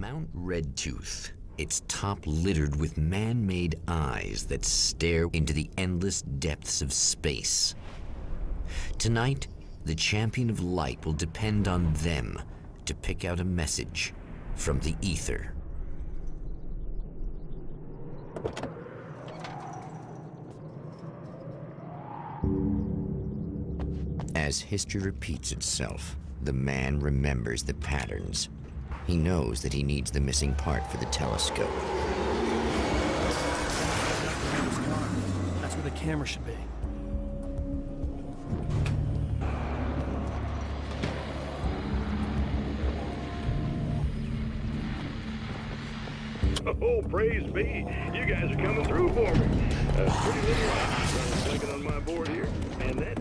Mount Redtooth, its top littered with man-made eyes that stare into the endless depths of space. Tonight, the champion of light will depend on them to pick out a message from the ether. As history repeats itself, the man remembers the patterns. He knows that he needs the missing part for the telescope. That's where the camera should be. Oh, praise be. You guys are coming through for me. Pretty little light blinking on my board here. And that...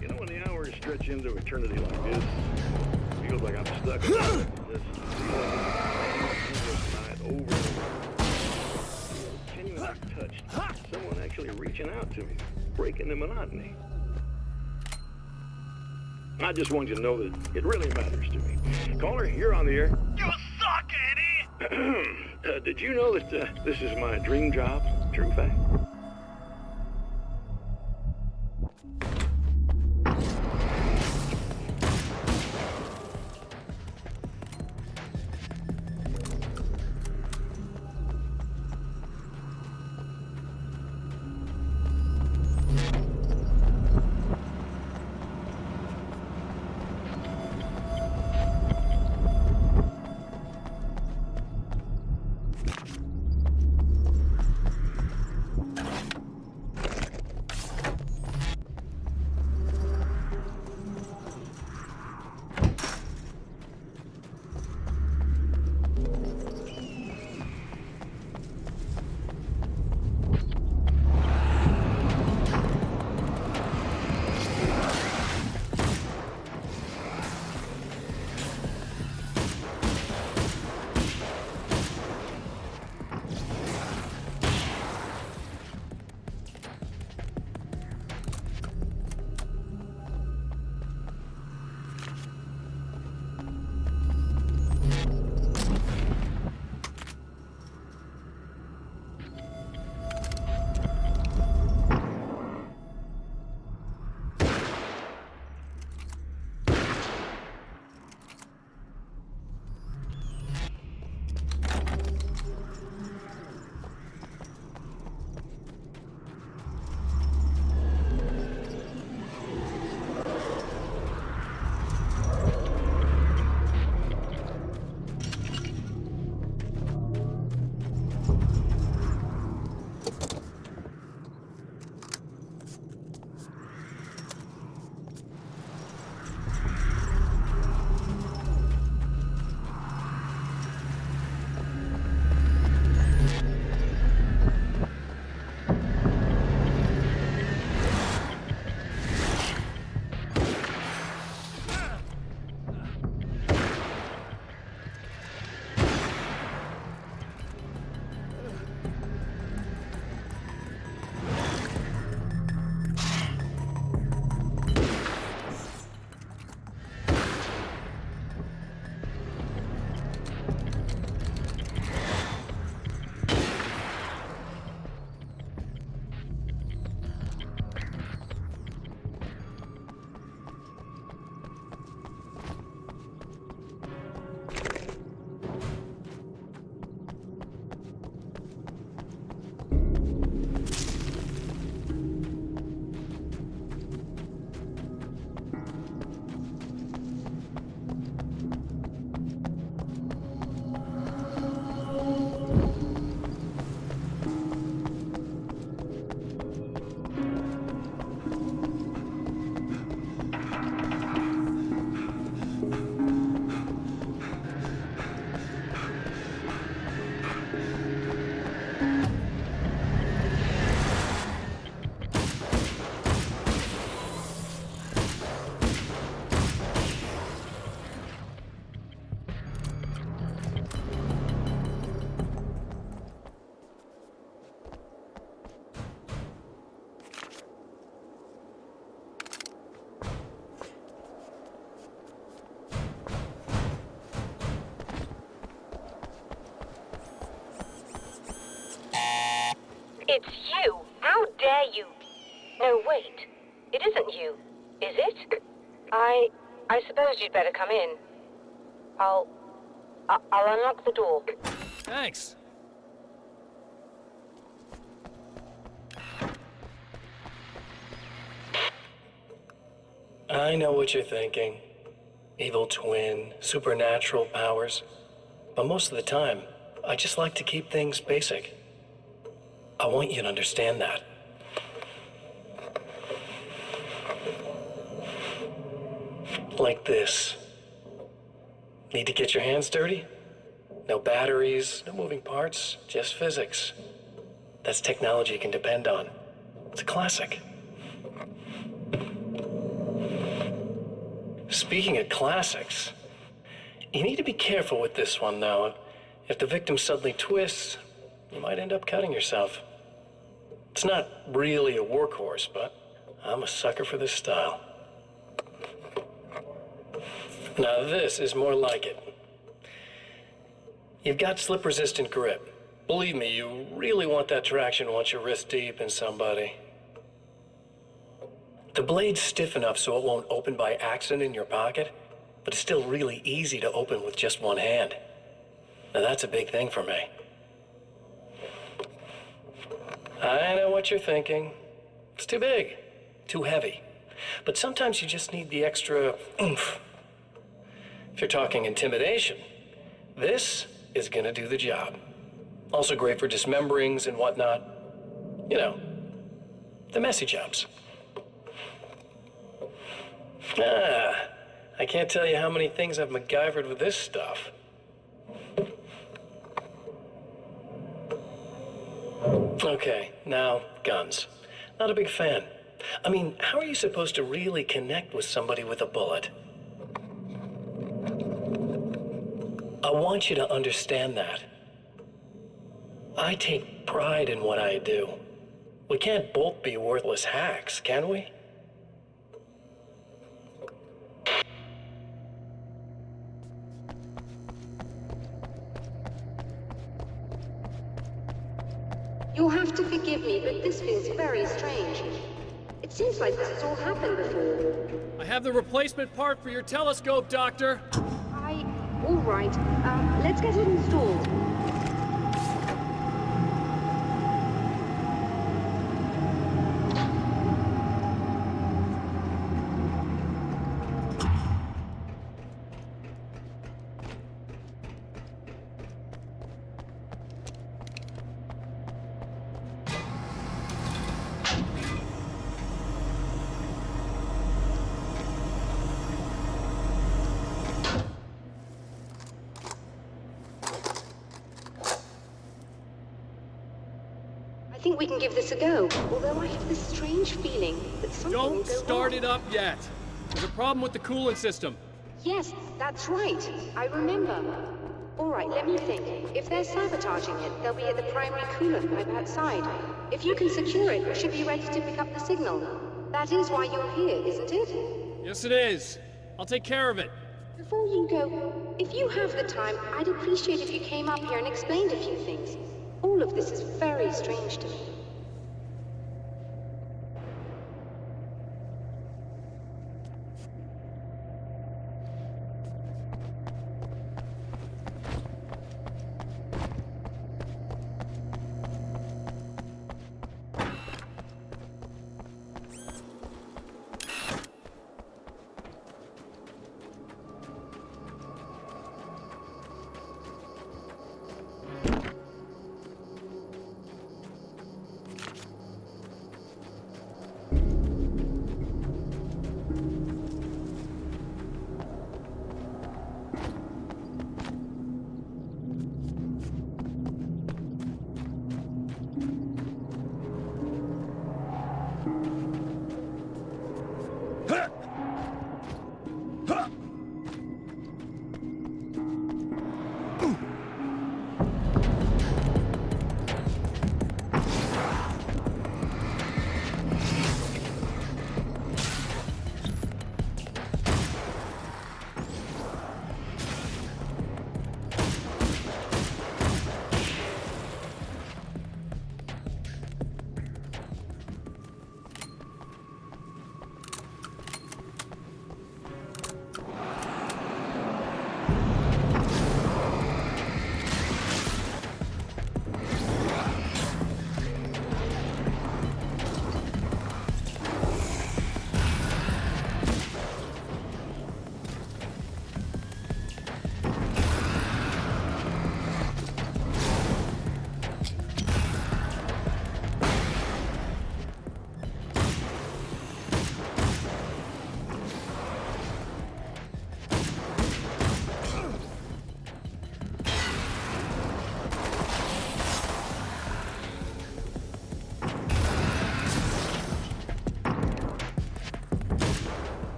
You know, when the hours stretch into eternity like this, it feels like I'm stuck in this night over and over. Genuinely touched. Someone actually reaching out to me, breaking the monotony. I just want you to know that it really matters to me. Caller, you're on the air. You suck, Eddie! Did you know that this is my dream job? True fact. It's you! How dare you! No, wait. It isn't you, is it? I suppose you'd better come in. I'll unlock the door. Thanks. I know what you're thinking. Evil twin, supernatural powers. But most of the time, I just like to keep things basic. I want you to understand that. Like this. Need to get your hands dirty? No batteries, no moving parts, just physics. That's technology you can depend on. It's a classic. Speaking of classics, you need to be careful with this one, though. If the victim suddenly twists, you might end up cutting yourself. It's not really a workhorse, but I'm a sucker for this style. Now this is more like it. You've got slip-resistant grip. Believe me, you really want that traction once you're wrist deep in somebody. The blade's stiff enough so it won't open by accident in your pocket, but it's still really easy to open with just one hand. Now that's a big thing for me. I know what you're thinking. It's too big, too heavy. But sometimes you just need the extra oomph. If you're talking intimidation, this is gonna do the job. Also great for dismemberings and whatnot. You know, the messy jobs. I can't tell you how many things I've MacGyvered with this stuff. Okay, now, guns. Not a big fan. I mean, how are you supposed to really connect with somebody with a bullet? I want you to understand that. I take pride in what I do. We can't both be worthless hacks, can we? You'll have to forgive me, but this feels very strange. It seems like this has all happened before. I have the replacement part for your telescope, Doctor. All right. Let's get it installed. I think we can give this a go, although I have this strange feeling that something will Don't go start wrong. it up yet. There's a problem with the coolant system. Yes, that's right. I remember. All right, let me think. If they're sabotaging it, they'll be at the primary coolant pipe outside. If you can secure it, we should be ready to pick up the signal. That is why you're here, isn't it? Yes, it is. I'll take care of it. Before you go, if you have the time, I'd appreciate if you came up here and explained a few things. All of this is very strange to me.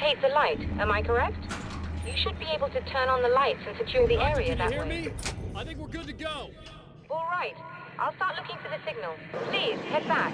locate the light, am I correct? You should be able to turn on the lights and secure the Doctor, area can you that hear way. me? I think we're good to go. All right. I'll start looking for the signal. Please, head back.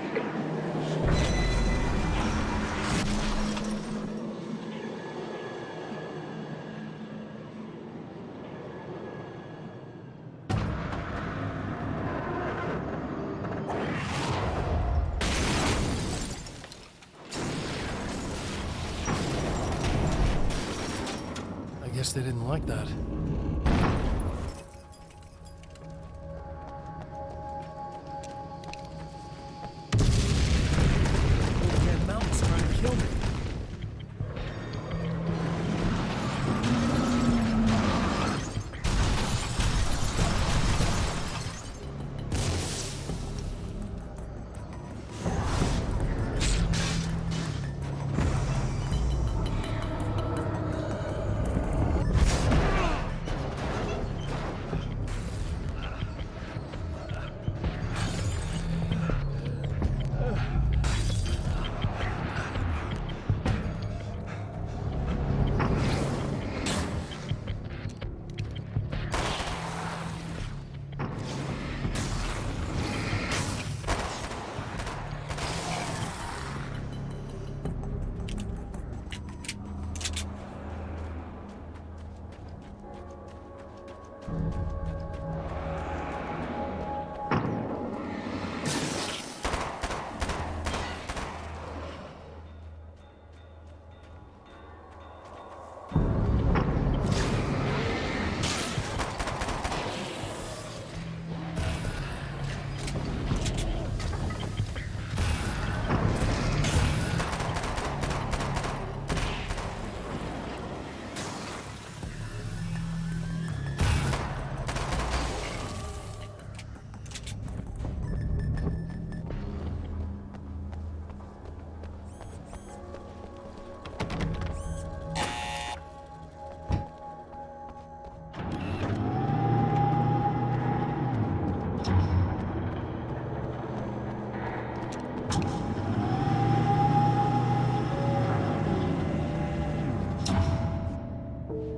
I guess they didn't like that. That mountain's trying to kill me.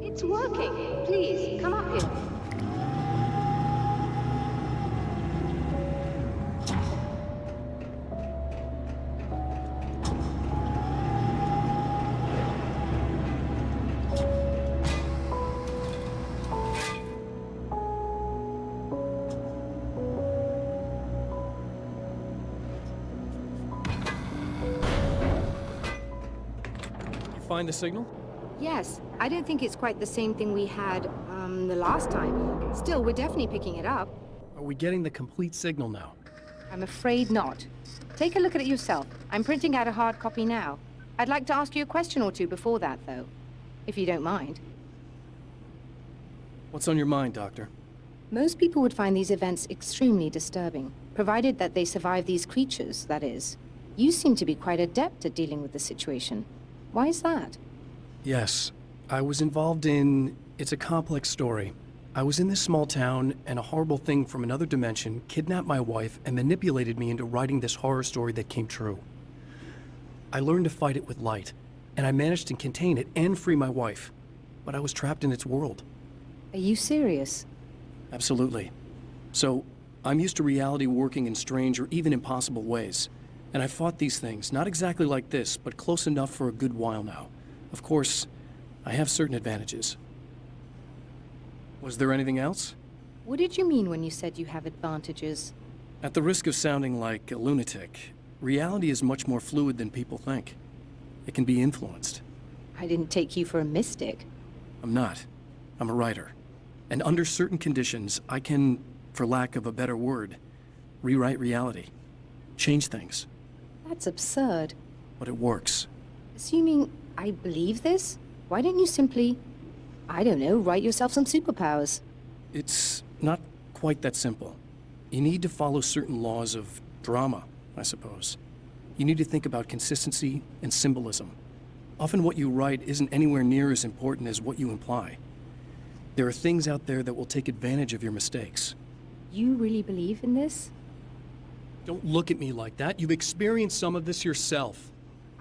It's working. Please, come up here. You find the signal? Yes, I don't think it's quite the same thing we had, the last time. Still, we're definitely picking it up. Are we getting the complete signal now? I'm afraid not. Take a look at it yourself. I'm printing out a hard copy now. I'd like to ask you a question or two before that, though. If you don't mind. What's on your mind, Doctor? Most people would find these events extremely disturbing, provided that they survive these creatures, that is. You seem to be quite adept at dealing with the situation. Why is that? Yes, I was involved in... It's a complex story. I was in this small town, and a horrible thing from another dimension kidnapped my wife and manipulated me into writing this horror story that came true. I learned to fight it with light, and I managed to contain it and free my wife. But I was trapped in its world. Are you serious? Absolutely. So, I'm used to reality working in strange or even impossible ways. And I fought these things, not exactly like this, but close enough for a good while now. Of course, I have certain advantages. Was there anything else? What did you mean when you said you have advantages? At the risk of sounding like a lunatic, reality is much more fluid than people think. It can be influenced. I didn't take you for a mystic. I'm not. I'm a writer. And under certain conditions, I can, for lack of a better word, rewrite reality. Change things. That's absurd. But it works. Assuming I believe this, why don't you simply, I don't know, write yourself some superpowers? It's not quite that simple. You need to follow certain laws of drama, I suppose. You need to think about consistency and symbolism. Often what you write isn't anywhere near as important as what you imply. There are things out there that will take advantage of your mistakes. You really believe in this? Don't look at me like that. You've experienced some of this yourself.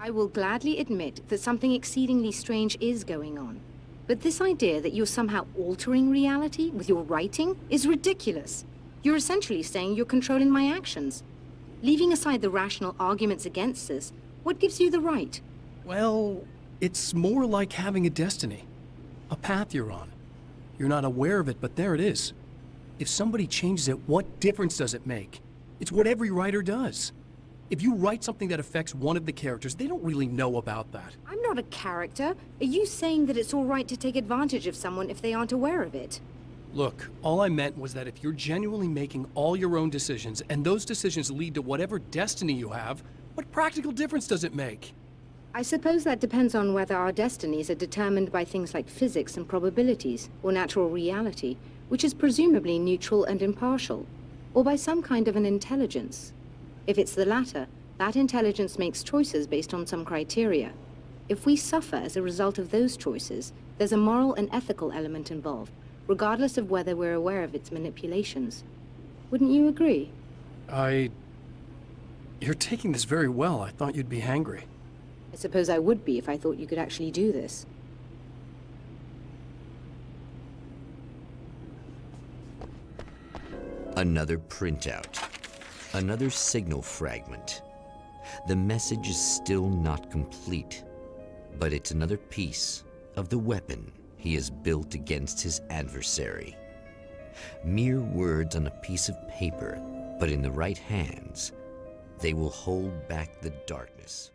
I will gladly admit that something exceedingly strange is going on. But this idea that you're somehow altering reality with your writing is ridiculous. You're essentially saying you're controlling my actions. Leaving aside the rational arguments against this, what gives you the right? Well, it's more like having a destiny. A path you're on. You're not aware of it, but there it is. If somebody changes it, what difference does it make? It's what every writer does. If you write something that affects one of the characters, they don't really know about that. I'm not a character. Are you saying that it's all right to take advantage of someone if they aren't aware of it? Look, all I meant was that if you're genuinely making all your own decisions, and those decisions lead to whatever destiny you have, what practical difference does it make? I suppose that depends on whether our destinies are determined by things like physics and probabilities, or natural reality, which is presumably neutral and impartial, or by some kind of an intelligence. If it's the latter, that intelligence makes choices based on some criteria. If we suffer as a result of those choices, there's a moral and ethical element involved, regardless of whether we're aware of its manipulations. Wouldn't you agree? You're taking this very well. I thought you'd be hangry. I suppose I would be if I thought you could actually do this. Another printout. Another signal fragment. The message is still not complete, but it's another piece of the weapon he has built against his adversary. Mere words on a piece of paper, but in the right hands, they will hold back the darkness.